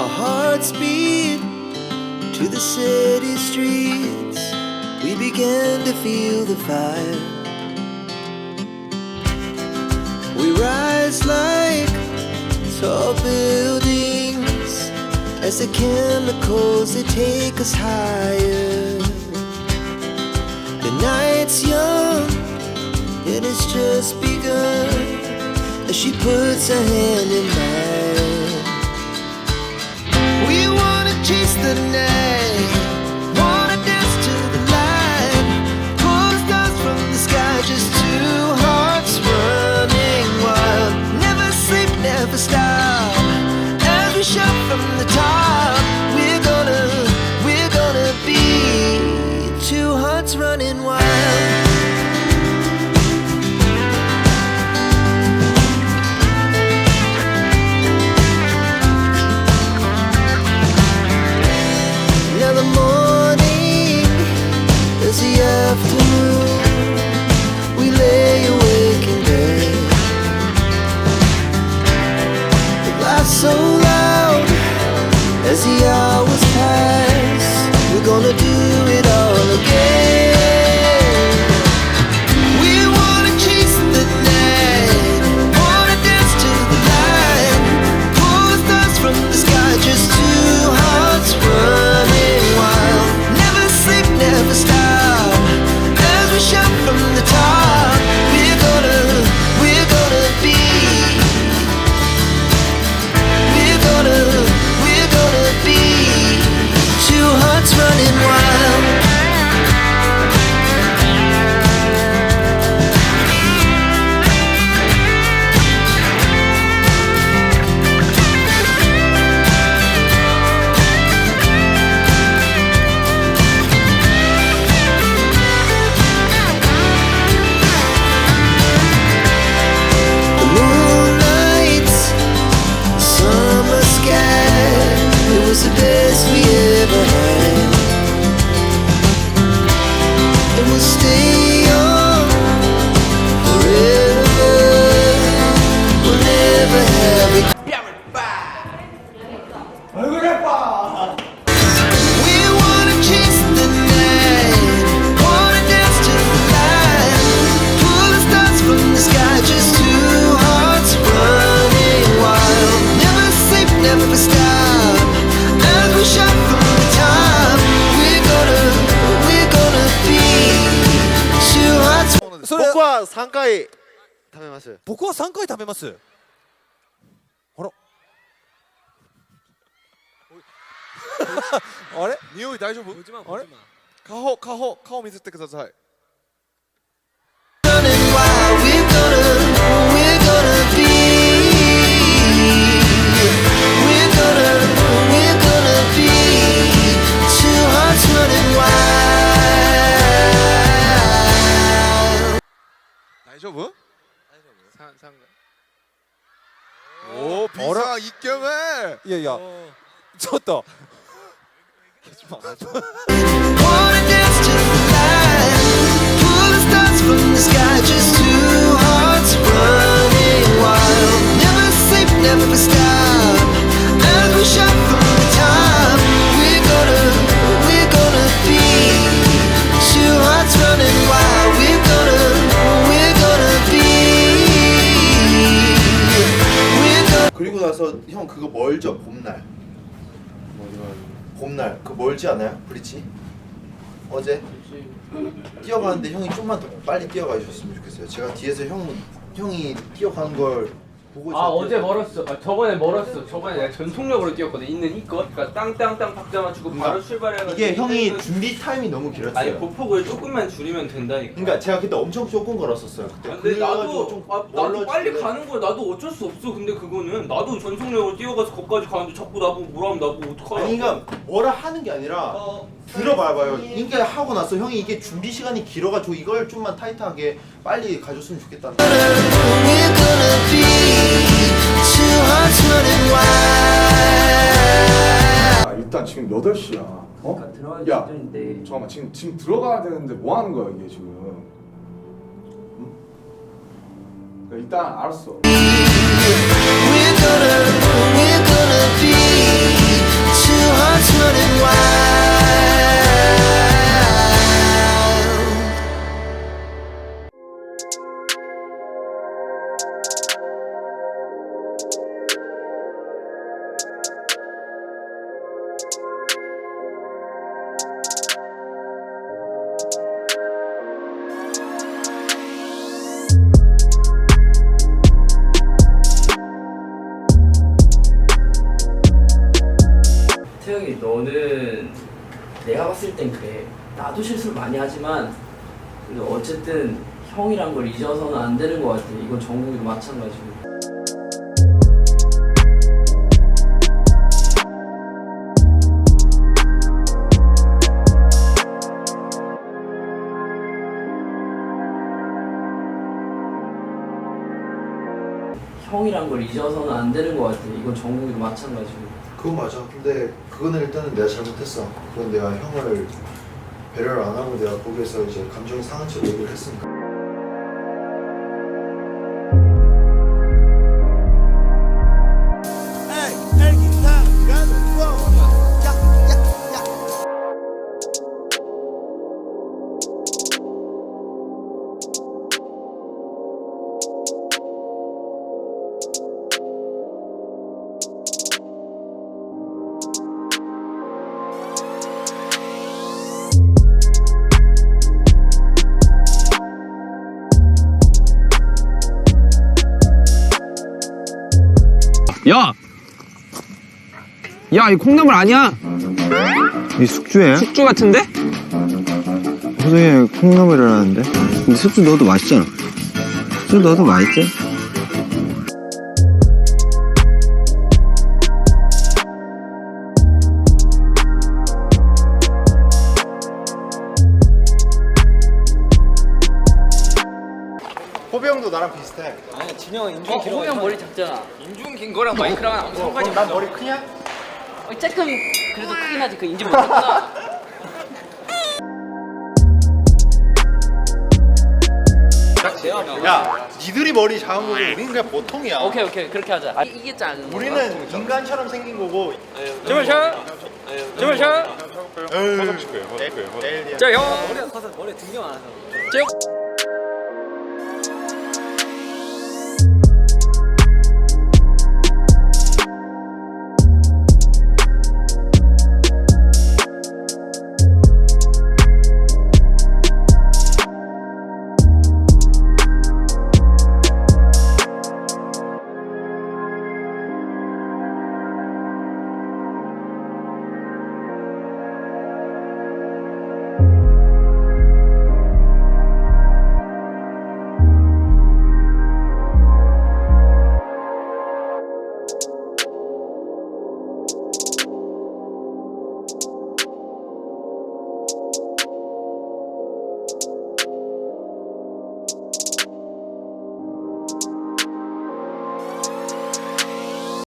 Our hearts beat to the city streets. We began to feel the fire. We rise like tall buildings as the chemicals, they take us higher. The night's young, it has just begun as she puts her hand in mine. We wanna chase the night, wanna dance to the light, pull the stars from the sky, just two hearts running wild. Never sleep, never stop, as we shout from the top. We're gonna be two hearts running wild. Afternoon, we lay awake in bed. The laugh so loud as the hours pass. We're gonna do it all again. We wanna chase the night, wanna dance to the light, pull the stars from the sky, just two hearts running wild. Never sleep, never stop, shout from the top. We're gonna be. We're gonna be two hearts running wild. The best we ever had, and we'll stay on forever. We'll never have it. We wanna chase the night, wanna dance to the light, pull the stars from the sky, just two hearts running wild. Never sleep, never stop, we shout from the top. We're gonna be two hearts. 僕は3回食べます。僕は3回食べます。あらあれ匂い大丈夫？あれ顔見せてください。大丈夫？おー、ピザ1軒目。いやいや、ちょっと。그리고 나서 형 그거 멀죠? 봄날. 봄날 그거 멀지 않아요? 브리치? 어제 뛰어가는데 형이 좀만 더 빨리 뛰어가 주셨으면 좋겠어요. 제가 뒤에서 형이 뛰어가는 걸 보고 아 어제 멀었어. 아 저번에 멀었어. 저번에 내가 전속력으로 뛰었거든. 있는 이것. 그러니까 땅땅땅 박자 맞추고 바로 출발해가지고. 이게 형이 준비 타임이 너무 길었어요. 아니 보폭을 조금만 줄이면 된다니까. 그러니까 제가 그때 엄청 조금 걸었었어요. 그때. 근데 나도 좀 나도 빨리 가는 거야. 나도 어쩔 수 없어. 근데 그거는 나도 전속력으로 뛰어가서 거기까지 가는데 자꾸 나보고 뭐라 하면 나보고 어떡하라고. 아니 그러니까 뭐라 하는 게 아니라 들어봐봐요. 이게 하고 나서 형이 이게 준비 시간이 길어가지고 이걸 좀만 타이트하게 빨리 가줬으면 좋겠다는 거야. 일단 지금 8시야. 어? 그러니까 들어가기 야, 전인데. 잠깐만 지금 들어가야 되는데 뭐 하는 거야 이게 지금? 응? 일단 알았어. We're gonna be 태영이 너는 내가 봤을 땐 그래. 나도 실수를 많이 하지만 근데 어쨌든 형이란 걸 잊어서는 안 되는 것 같아. 이건 정국이도 마찬가지고. 형이란 걸 잊어서는 안 되는 것 같아. 이건 정국이도 마찬가지고. 그건 맞아. 근데 그거는 일단은 내가 잘못했어. 그건 내가 형을 배려를 안 하고 내가 거기에서 이제 감정이 상한 채로 얘기를 했으니까. 야! 야, 이 콩나물 아니야? 이 숙주예요? 숙주 같은데? 호성이 콩나물이라는데? 근데 숙주 넣어도 맛있잖아. 숙주 넣어도 맛있지? 호비 형도 나랑 비슷해. 아니야, 진영은 인중 길어. 호영 머리 작잖아. 인중 긴 거랑 마이크랑은 아무 상관이 없어. 난 머리 크냐? 조금 그래도 크긴 하지. 그 인지 못했구나. 야, 니들이 머리 작은 거고 우리는 그냥 보통이야. 오케이, 그렇게 하자. 이게 작은 거. 우리는 인간처럼 생긴 거고. 제발 샷! 제발 샷! 허벅지 거예요. 자, 형! 머리 등경 안 하서.